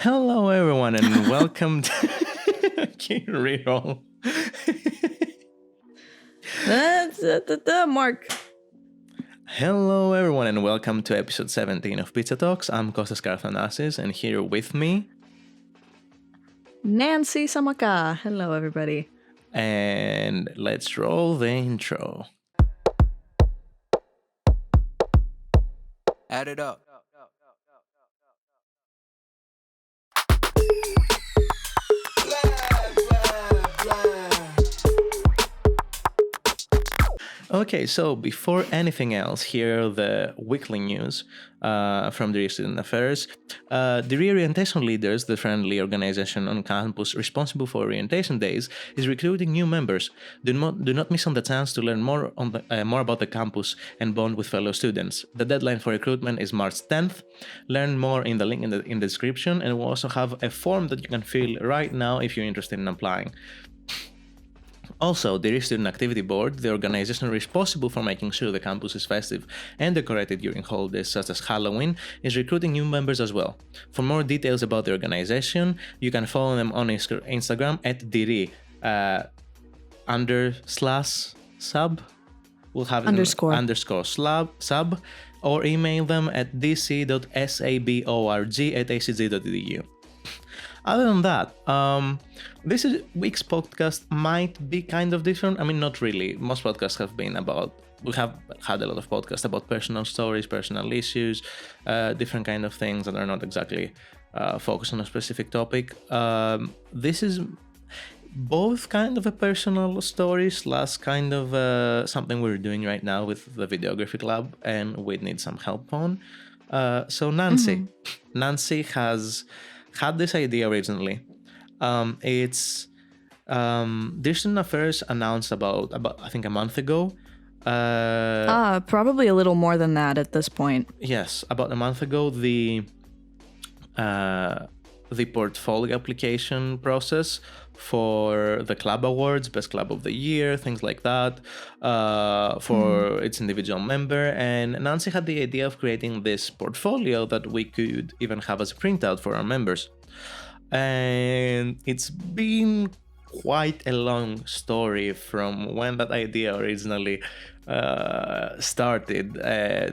Hello, everyone, and welcome to reroll. That's the mark. Hello, everyone, and welcome to episode 17 of Pizza Talks. I'm Kostas Karathanasis, and here with me, Nansy Samaka. Hello, everybody. And let's roll the intro. Add it up. Okay, so before anything else, here are the weekly news from Deree Student Affairs. Deree Orientation Leaders, the friendly organization on campus responsible for orientation days, is recruiting new members. Do not miss on the chance to learn more about the campus and bond with fellow students. The deadline for recruitment is March 10th. Learn more in the link in the description, and we'll also have a form that you can fill right now if you're interested in applying. Also, the Deree Student Activity Board, the organization responsible for making sure the campus is festive and decorated during holidays such as Halloween, is recruiting new members as well. For more details about the organization, you can follow them on Instagram at Deree _sub. We'll have underscore sub, or email them at dc.saborg@acg.edu. Other than that, this week's podcast might be kind of different. I mean, not really. Most podcasts have been we have had a lot of podcasts about personal stories, personal issues, different kind of things that are not exactly focused on a specific topic. This is both kind of a personal story / kind of something we're doing right now with the Videography Club and we need some help on. So Nansy has had this idea originally. It's Deree Student Affairs announced about I think a month ago. Probably a little more than that at this point. Yes, about a month ago, the portfolio application process for the club awards, best club of the year, things like that, for its individual member. And Nansy had the idea of creating this portfolio that we could even have as a printout for our members. And it's been quite a long story from when that idea originally started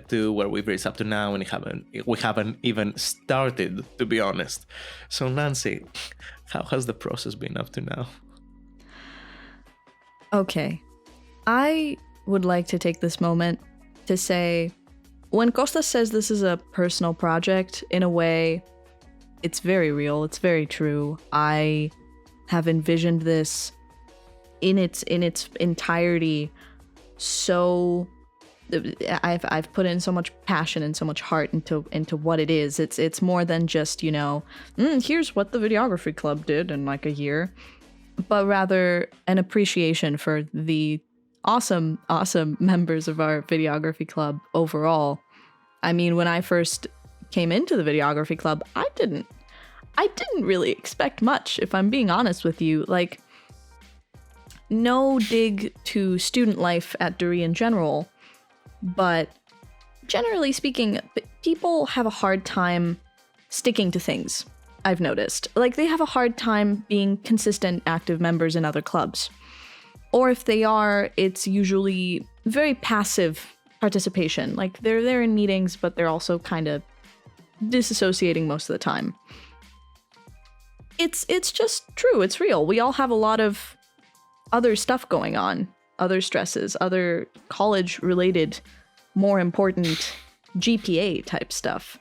to where we've reached up to now, and we haven't even started, to be honest. So Nansy, how has the process been up to now? Okay, I would like to take this moment to say, when Kostas says this is a personal project, in a way, it's very real, it's very true. I have envisioned this in its entirety. So I've put in so much passion and so much heart into what it is. It's more than just, here's what the Videography Club did in like a year, but rather an appreciation for the awesome members of our Videography Club overall. I mean, when I first came into the Videography Club, I didn't really expect much, if I'm being honest with you. Like, no dig to student life at Deree in general, but generally speaking, people have a hard time sticking to things, I've noticed. Like, they have a hard time being consistent active members in other clubs. Or if they are, it's usually very passive participation. Like, they're there in meetings, but they're also kind of disassociating most of the time. It's just true, it's real. We all have a lot of other stuff going on, other stresses, other college-related, more important GPA type stuff,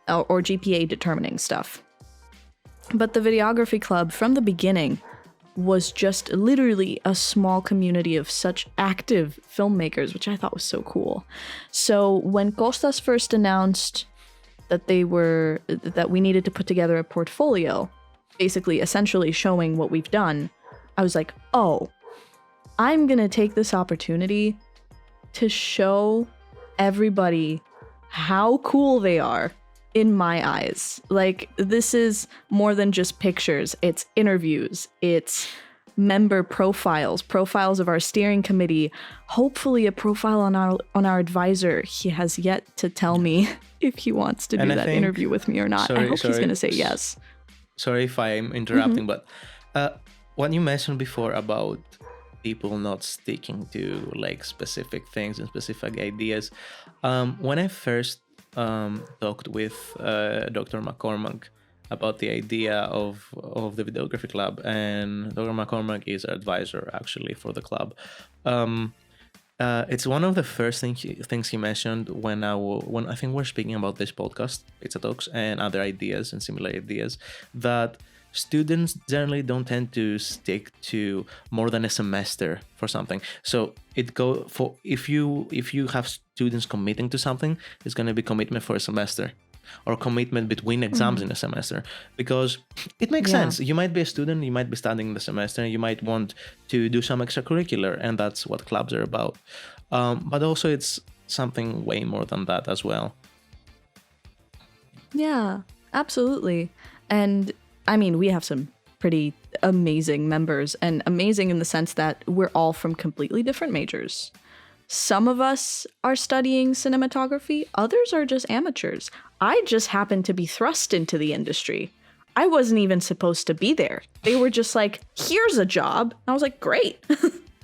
or GPA determining stuff. But the Videography Club, from the beginning, was just literally a small community of such active filmmakers, which I thought was so cool. So when Kostas first announced that we needed to put together a portfolio, basically essentially showing what we've done, I was like, oh, I'm gonna take this opportunity to show everybody how cool they are in my eyes. Like, this is more than just pictures. It's interviews, it's member profiles of our steering committee, hopefully a profile on our advisor. He has yet to tell me if he wants to do that interview with me or not. I hope he's going to say yes. Sorry if I'm interrupting, but what you mentioned before about people not sticking to like specific things and specific ideas, when I first talked with Dr. McCormack about the idea of the Videography Club, and Dr. McCormack is our advisor actually for the club. It's one of the first things he mentioned when I think we're speaking about this podcast, Pizza Talks, and other ideas and similar ideas, that students generally don't tend to stick to more than a semester for something. So if you have students committing to something, it's going to be commitment for a semester, or commitment between exams in a semester, because it makes sense. You might be a student, you might be studying the semester, you might want to do some extracurricular, and that's what clubs are about. But also it's something way more than that as well. Yeah, absolutely. And I mean, we have some pretty amazing members, and amazing in the sense that we're all from completely different majors. Some of us are studying cinematography, others are just amateurs. I just happened to be thrust into the industry. I wasn't even supposed to be there. They were just like, here's a job. I was like, great,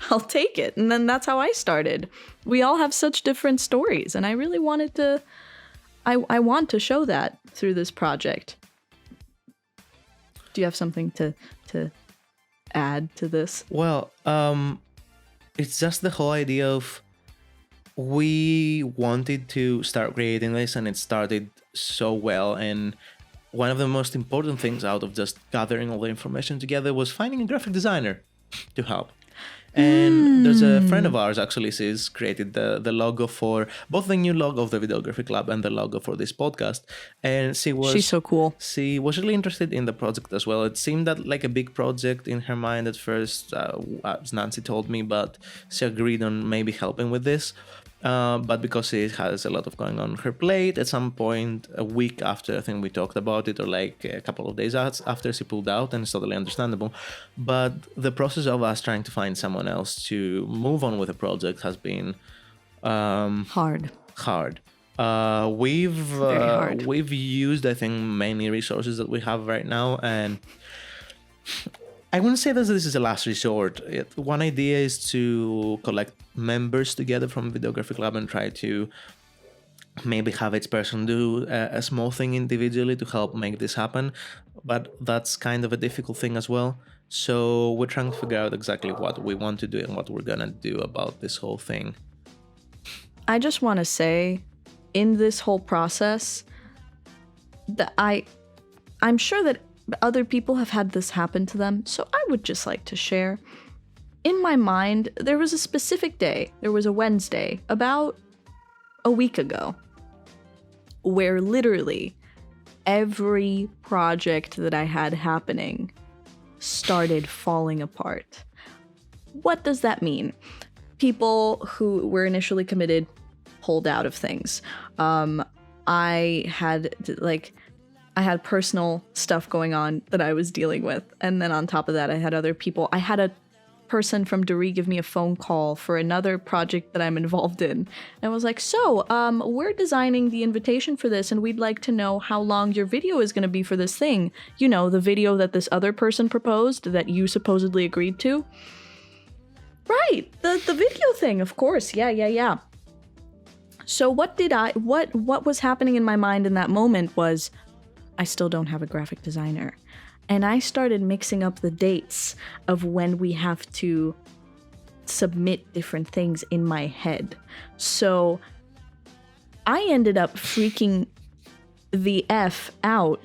I'll take it. And then that's how I started. We all have such different stories, and I really wanted to, I want to show that through this project. Do you have something to add to this? Well, it's just the whole idea of, we wanted to start creating this, and it started so well. And one of the most important things out of just gathering all the information together was finding a graphic designer to help. And there's a friend of ours, actually, she's created the logo for both the new logo of the Videography Club and the logo for this podcast. And she's so cool. She was really interested in the project as well. It seemed that like a big project in her mind at first, as Nansy told me, but she agreed on maybe helping with this. But because she has a lot of going on her plate, at some point, a week after I think we talked about it, or like a couple of days after, she pulled out, and it's totally understandable. But the process of us trying to find someone else to move on with the project has been hard. We've used, I think, many resources that we have right now, and I wouldn't say that this is a last resort. One idea is to collect members together from Videography Club and try to maybe have each person do a small thing individually to help make this happen. But that's kind of a difficult thing as well. So we're trying to figure out exactly what we want to do and what we're going to do about this whole thing. I just want to say, in this whole process, that I'm sure that other people have had this happen to them, so I would just like to share. In my mind, there was a specific day, there was a Wednesday, about a week ago, where literally every project that I had happening started falling apart. What does that mean? People who were initially committed pulled out of things. I had personal stuff going on that I was dealing with. And then on top of that, I had other people. I had a person from Deree give me a phone call for another project that I'm involved in. And I was like, so, we're designing the invitation for this, and we'd like to know how long your video is going to be for this thing. You know, the video that this other person proposed that you supposedly agreed to. Right, the video thing, of course. Yeah. So what was happening in my mind in that moment was, I still don't have a graphic designer. And I started mixing up the dates of when we have to submit different things in my head. So I ended up freaking the F out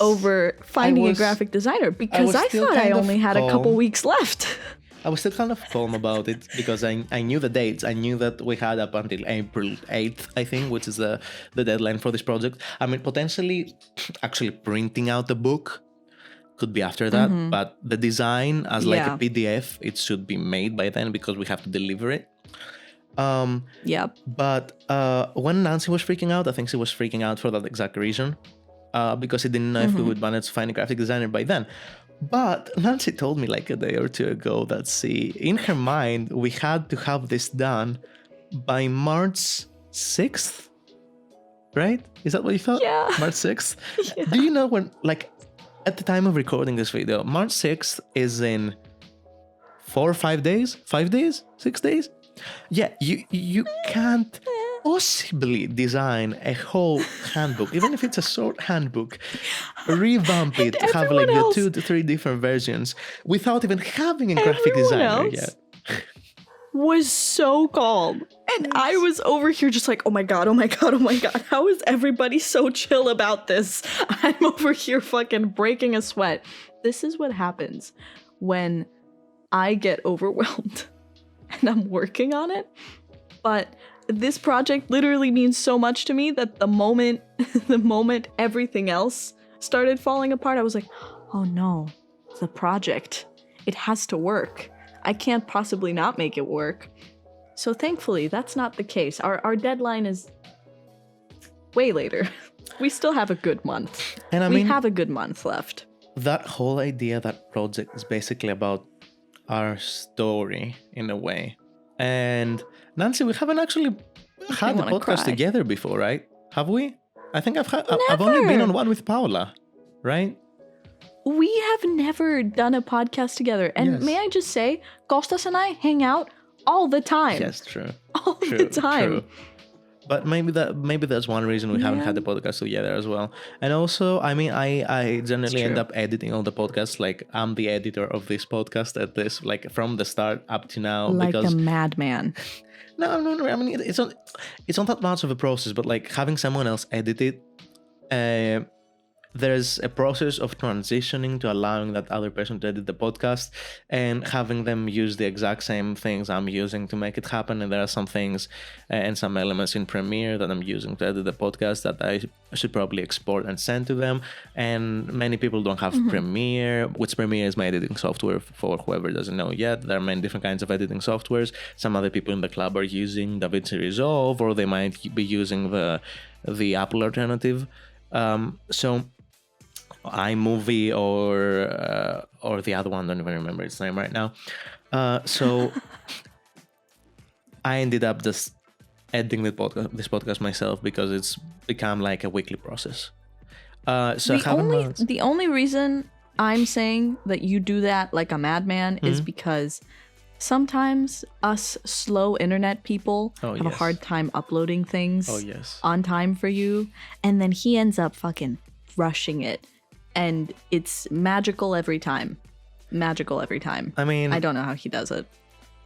over finding a graphic designer, because I thought I only had a couple weeks left. I was still kind of calm about it because I knew the dates. I knew that we had up until April 8th, I think, which is the deadline for this project. I mean, potentially actually printing out the book could be after that, but the design as like a PDF, it should be made by then because we have to deliver it. But when Nansy was freaking out, I think she was freaking out for that exact reason, because she didn't know if we would manage to find a graphic designer by then. But Nancy told me like a day or two ago that in her mind, we had to have this done by March 6th, right? Is that what you thought? Yeah. March 6th? Yeah. Do you know when, like, at the time of recording this video, March 6th is in 4 or 5 days? 5 days? 6 days? Yeah, you can't possibly design a whole handbook, even if it's a short handbook, revamp it, have like the 2 to 3 different versions without even having a graphic designer yet. Was so calm. And I was over here just like, oh my god, how is everybody so chill about this? I'm over here fucking breaking a sweat. This is what happens when I get overwhelmed and I'm working on it. But this project literally means so much to me that the moment everything else started falling apart, I was like, oh no, the project, it has to work. I can't possibly not make it work. So thankfully, that's not the case. Our deadline is way later. We still have a good month. And we have a good month left. That whole idea, that project is basically about our story in a way. And Nancy, we haven't actually had the podcast together before, right? Have we? I think I've only been on one with Paula, right? We have never done a podcast together. And may I just say, Kostas and I hang out all the time. Yes, true. All the time. True. But maybe that's one reason we haven't had the podcast together as well. And also, I mean, I generally end up editing all the podcasts. Like, I'm the editor of this podcast at this, like, from the start up to now. Like a madman. No. I mean, it's not that much of a process, but like having someone else edit it, there's a process of transitioning to allowing that other person to edit the podcast and having them use the exact same things I'm using to make it happen. And there are some things and some elements in Premiere that I'm using to edit the podcast that I should probably export and send to them. And many people don't have Premiere, which Premiere is my editing software for whoever doesn't know yet. There are many different kinds of editing softwares. Some other people in the club are using DaVinci Resolve, or they might be using the Apple alternative. So iMovie or the other one, I don't even remember its name right now. So I ended up just editing this podcast myself because it's become like a weekly process. So the only reason I'm saying that you do that like a madman is because sometimes us slow internet people have a hard time uploading things on time for you, and then he ends up fucking rushing it. And it's magical every time. I mean, I don't know how he does it.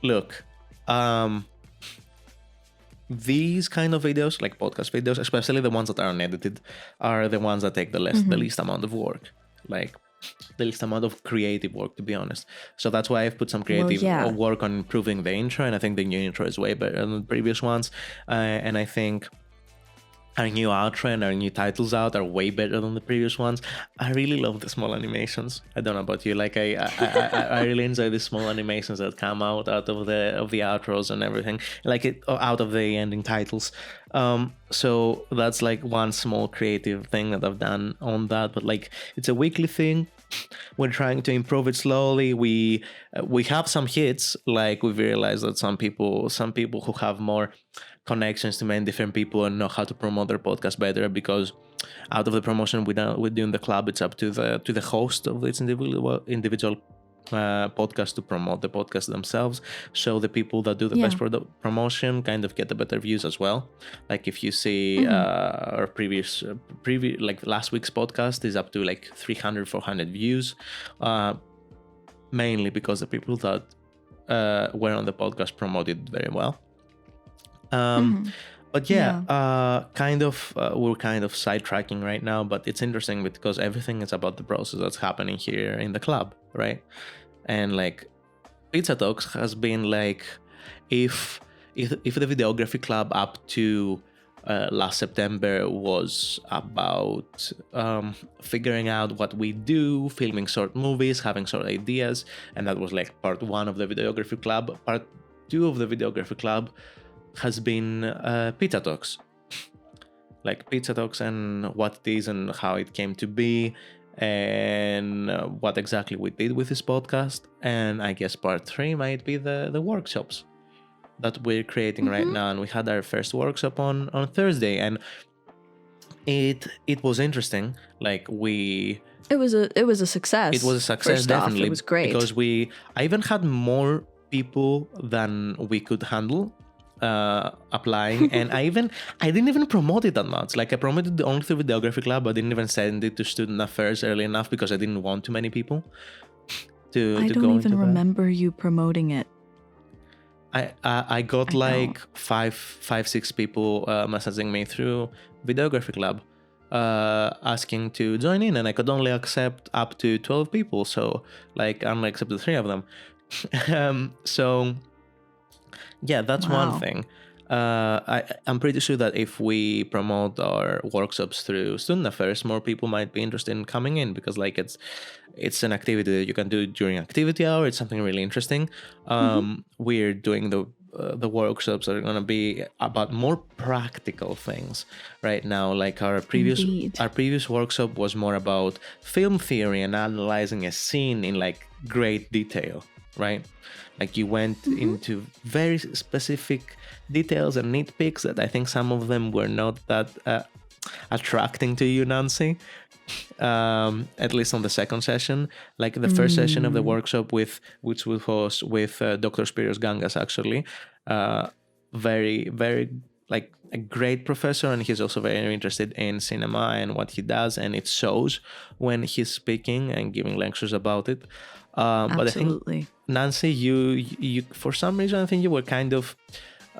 Look, these kind of videos, like podcast videos, especially the ones that are unedited, are the ones that take the least amount of work. Like, the least amount of creative work, to be honest. So that's why I've put some creative work on improving the intro, and I think the new intro is way better than the previous ones. And I think our new outro and our new titles out are way better than the previous ones. I really love the small animations. I don't know about you. Like I really enjoy the small animations that come out of the outros and everything. Like out of the ending titles. So that's like one small creative thing that I've done on that. But like, it's a weekly thing. We're trying to improve it slowly. We have some hits. Like, we've realized that some people who have more connections to many different people and know how to promote their podcast better, because out of the promotion we do in the club, it's up to the host of this individual podcast to promote the podcast themselves. So the people that do the best promotion kind of get the better views as well. Like, if you see our previous like last week's podcast is up to like 300-400 views, mainly because the people that were on the podcast promoted very well. But we're kind of sidetracking right now, but it's interesting because everything is about the process that's happening here in the club, right? And like, Pizza Talks has been like, if the Videography Club up to last September was about figuring out what we do, filming short movies, having short ideas, and that was like part 1 of the Videography Club. Part 2 of the Videography Club has been Pizza Talks. Like, Pizza Talks and what it is and how it came to be, and and what exactly we did with this podcast. And I guess part 3 might be the workshops that we're creating right now. And we had our first workshop on Thursday, and it was interesting. Like it was a success. It was a success, First off, definitely. it was great because I even had more people than we could handle applying, and I didn't even promote it that much. Like, I promoted it only through Videography Club. I didn't even send it to Student Affairs early enough because I didn't want too many people to I go don't into even that. remember you promoting it. I got like 6 people messaging me through Videography Club asking to join in, and I could only accept up to 12 people, so like I only accepted 3 of them. So yeah, that's one thing. I'm pretty sure that if we promote our workshops through Student Affairs, more people might be interested in coming in, because like it's an activity that you can do during activity hour. It's something really interesting. We're doing the workshops that are going to be about more practical things right now. Like our previous workshop was more about film theory and analyzing a scene in like great detail, right? Like you went into very specific details and nitpicks that I think some of them were not that attracting to you, Nancy. At least on the second session. Like the first session of the workshop which was with Dr. Spyros Gangas, actually. Very, very like a great professor, and he's also very interested in cinema and what he does, and it shows when he's speaking and giving lectures about it. But I think, Nancy, you for some reason, I think you were kind of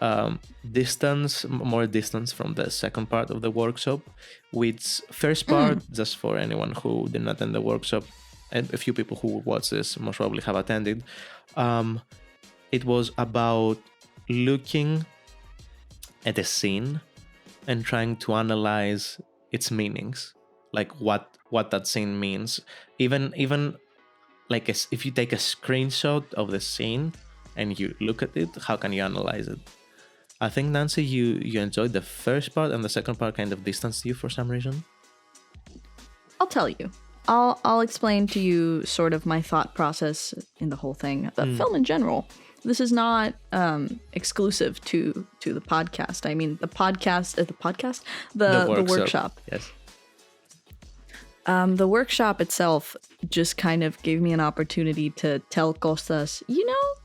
more distance from the second part of the workshop, which first part, just for anyone who did not attend the workshop, and a few people who watch this most probably have attended, it was about looking at a scene and trying to analyze its meanings, like what that scene means. Even like if you take a screenshot of the scene and you look at it, how can you analyze it? I think, Nancy, you enjoyed the first part, and the second part kind of distanced you for some reason. I'll tell you. I'll explain to you sort of my thought process in the whole thing. The film in general. This is not exclusive to the podcast. I mean, the workshop. Yes. The workshop itself just kind of gave me an opportunity to tell Kostas,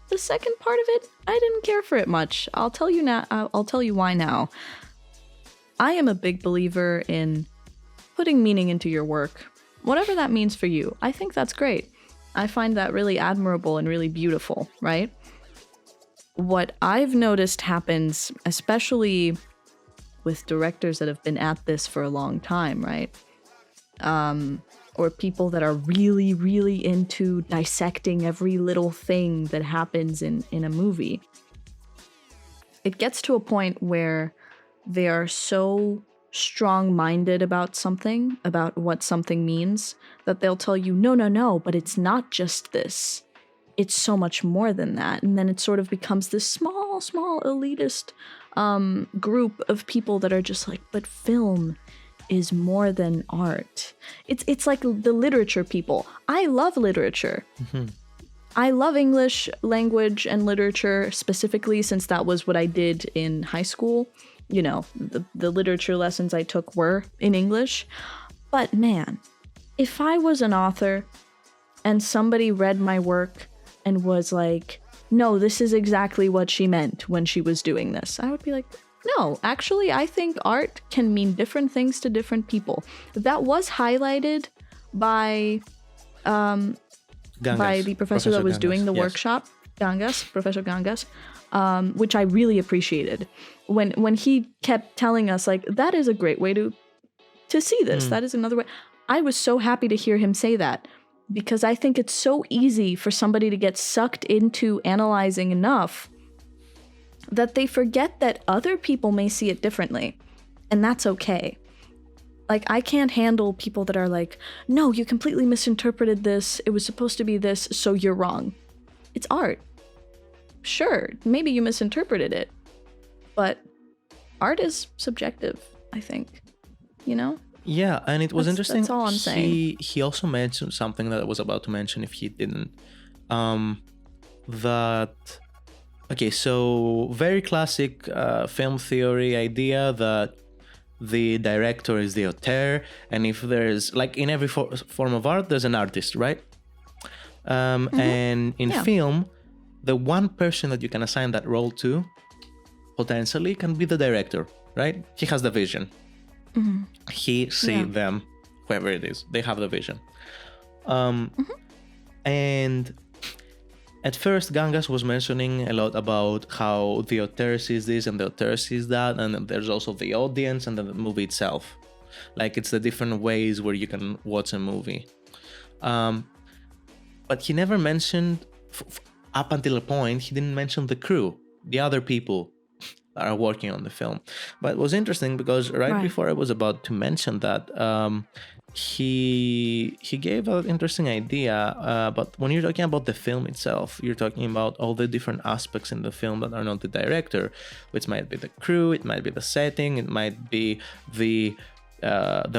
the second part of it, I didn't care for it much. I'll tell you now. I'll tell you why now. I am a big believer in putting meaning into your work, whatever that means for you. I think that's great. I find that really admirable and really beautiful, right? What I've noticed happens, especially with directors that have been at this for a long time, right? Or people that are really, really into dissecting every little thing that happens in a movie. It gets to a point where they are so strong-minded about something, about what something means, that they'll tell you, no, but it's not just this. It's so much more than that. And then it sort of becomes this small elitist group of people that are just like, but film is more than art. It's like the literature people. I love literature. I love English language and literature specifically, since that was what I did in high school. The literature lessons I took were in English. But man, if I was an author and somebody read my work and was like, no, this is exactly what she meant when she was doing this, I would be like, no, actually, I think art can mean different things to different people. That was highlighted by the professor that was doing the workshop, Professor Gangas, which I really appreciated. When he kept telling us, like, that is a great way to see this. That is another way. I was so happy to hear him say that, because I think it's so easy for somebody to get sucked into analyzing enough that they forget that other people may see it differently, and that's okay. Like, I can't handle people that are like, no, you completely misinterpreted this, it was supposed to be this, so you're wrong. It's art. Sure, maybe you misinterpreted it, but art is subjective, I think. Yeah, and it was interesting. That's all I'm saying. He also mentioned something that I was about to mention if he didn't. That okay, so very classic film theory idea that the director is the auteur, and if there's like in every form of art, there's an artist, right? And in film, the one person that you can assign that role to potentially can be the director, right? He has the vision. He see them, whoever it is, they have the vision. And at first, Gangas was mentioning a lot about how the auteur sees this and the auteur sees that, and there's also the audience and then the movie itself. Like, it's the different ways where you can watch a movie. But he never mentioned, up until a point, he didn't mention the crew, the other people that are working on the film. But it was interesting because right before I was about to mention that, he gave an interesting idea, but when you're talking about the film itself, you're talking about all the different aspects in the film that are not the director, which might be the crew, it might be the setting, it might be the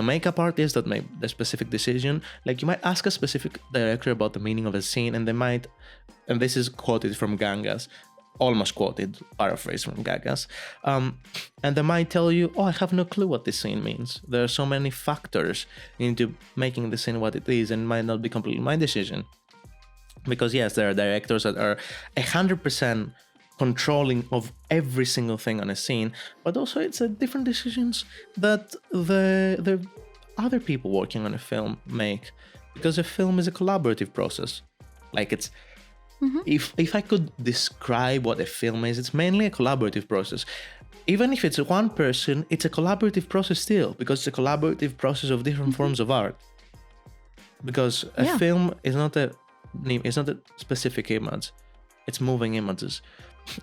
makeup artist that made the specific decision. Like, you might ask a specific director about the meaning of a scene, and they might, and this is quoted from Gangas, almost quoted, paraphrase from Gangas, and they might tell you, oh, I have no clue what this scene means. There are so many factors into making the scene what it is, and it might not be completely my decision. Because yes, there are directors that are 100% controlling of every single thing on a scene, but also it's different decisions that the other people working on a film make, because a film is a collaborative process. Like, it's if I could describe what a film is, it's mainly a collaborative process. Even if it's one person, it's a collaborative process still, because it's a collaborative process of different forms of art. Because a film is not a specific image, it's moving images.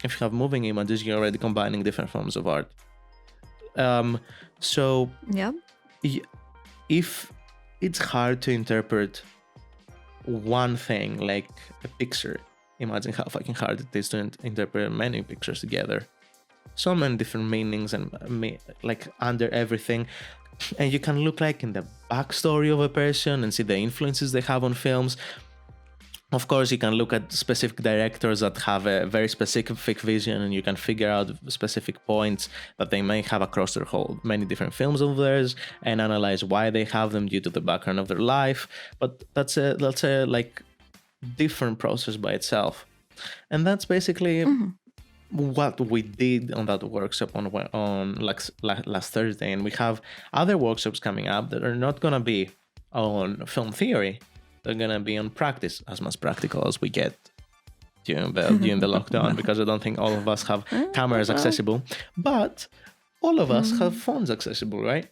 If you have moving images, you're already combining different forms of art. So if it's hard to interpret one thing like a picture, imagine how fucking hard it is to interpret many pictures together. So many different meanings and like under everything. And you can look like in the backstory of a person and see the influences they have on films. Of course, you can look at specific directors that have a very specific vision, and you can figure out specific points that they may have across their whole many different films of theirs, and analyze why they have them due to the background of their life. But that's a like different process by itself, and that's basically what we did on that workshop on last Thursday. And we have other workshops coming up that are not gonna be on film theory. They're gonna be on practice, as much practical as we get during the lockdown, because I don't think all of us have cameras accessible, but all of us have phones accessible, right?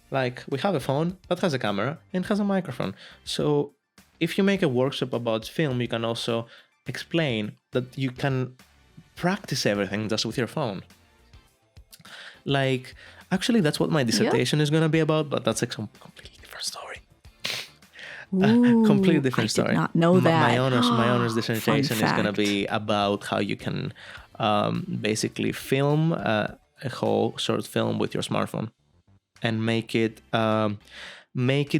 Like, we have a phone that has a camera and has a microphone. So if you make a workshop about film, you can also explain that you can practice everything just with your phone. Like, actually, that's what my dissertation is gonna be about, but that's a completely different story. Completely different story. I did not know that. My honors dissertation is going to be about how you can basically film a whole short film with your smartphone and make it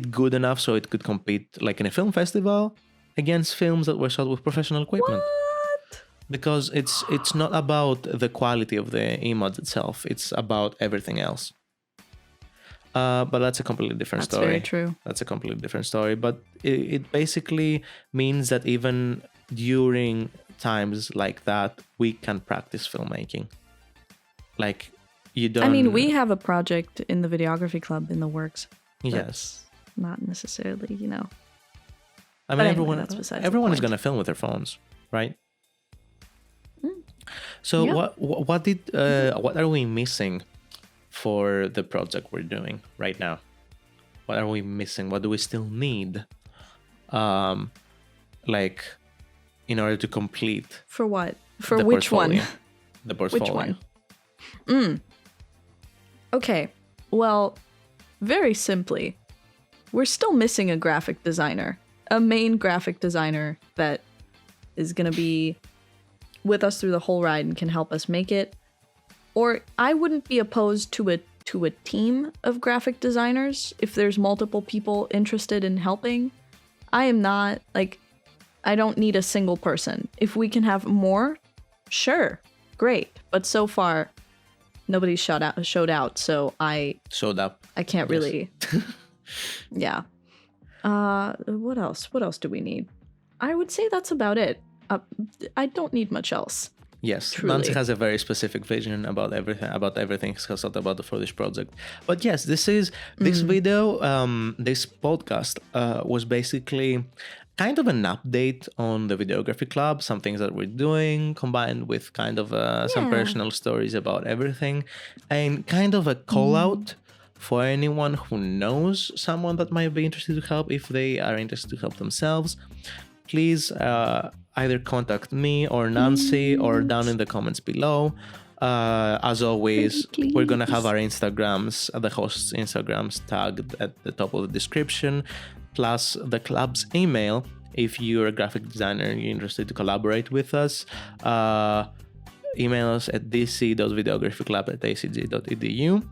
good enough so it could compete, like in a film festival, against films that were shot with professional equipment. What? Because it's not about the quality of the image itself; it's about everything else. But that's a completely different story. That's very true. That's a completely different story. But it basically means that even during times like that, we can practice filmmaking. Like, you don't... I mean, we have a project in the Videography Club in the works. Yes. Not necessarily, you know. I mean, everyone is going to film with their phones, right? So what are we missing for the project we're doing right now? What are we missing? What do we still need? Like, in order to complete... For what? For which one? The portfolio. Which one? Okay. Well, very simply, we're still missing a graphic designer. A main graphic designer that is going to be with us through the whole ride and can help us make it. Or I wouldn't be opposed to a to a team of graphic designers if there's multiple people interested in helping. I am not, like, I don't need a single person. If we can have more, sure, great. But so far, nobody showed out, so I can't really. Yeah. What else? What else do we need? I would say that's about it. I don't need much else. Yes, Truly. Nansy has a very specific vision about everything he's thought about for this project. But yes, this video, this podcast was basically kind of an update on the Videography Club, some things that we're doing, combined with kind of some personal stories about everything, and kind of a call out for anyone who knows someone that might be interested to help. If they are interested to help themselves, please either contact me or Nansy or down in the comments below. As always, we're going to have our Instagrams, the host's Instagrams tagged at the top of the description, plus the club's email if you're a graphic designer and you're interested to collaborate with us. Email us at dc.videographyclub@acg.edu.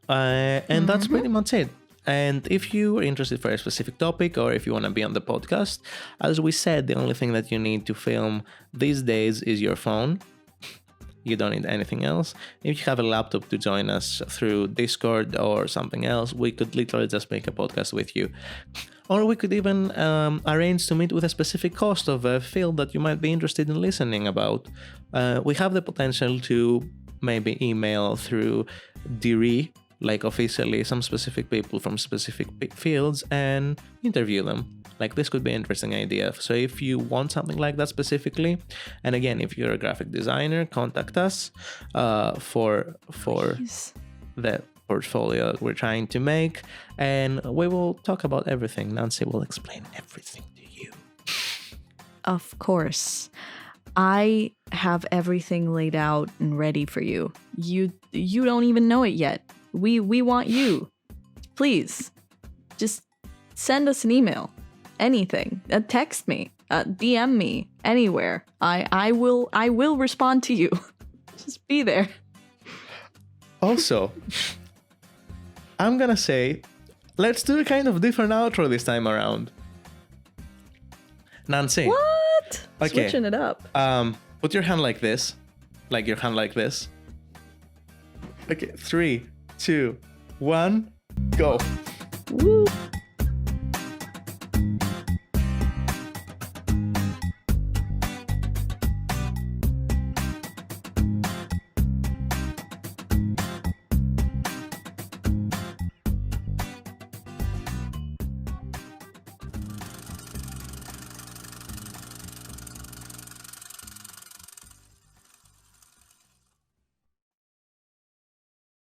And that's pretty much it. And if you are interested for a specific topic or if you want to be on the podcast, as we said, the only thing that you need to film these days is your phone. You don't need anything else. If you have a laptop to join us through Discord or something else, we could literally just make a podcast with you. Or we could even arrange to meet with a specific host of a field that you might be interested in listening about. We have the potential to maybe email through Deree, like officially some specific people from specific fields, and interview them. Like, this could be an interesting idea. So if you want something like that specifically, and again, if you're a graphic designer, contact us for the portfolio that we're trying to make, and we will talk about everything. Nansy will explain everything to you. Of course. I have everything laid out and ready for you. You don't even know it yet. We want you. Please, just send us an email. Anything. Text me. DM me. Anywhere. I will respond to you. Just be there. Also, I'm gonna say, let's do a kind of different outro this time around. Nansy. What? Okay. Switching it up. Put your hand like this. Like your hand like this. Okay, 3, 2, 1, go. Woo.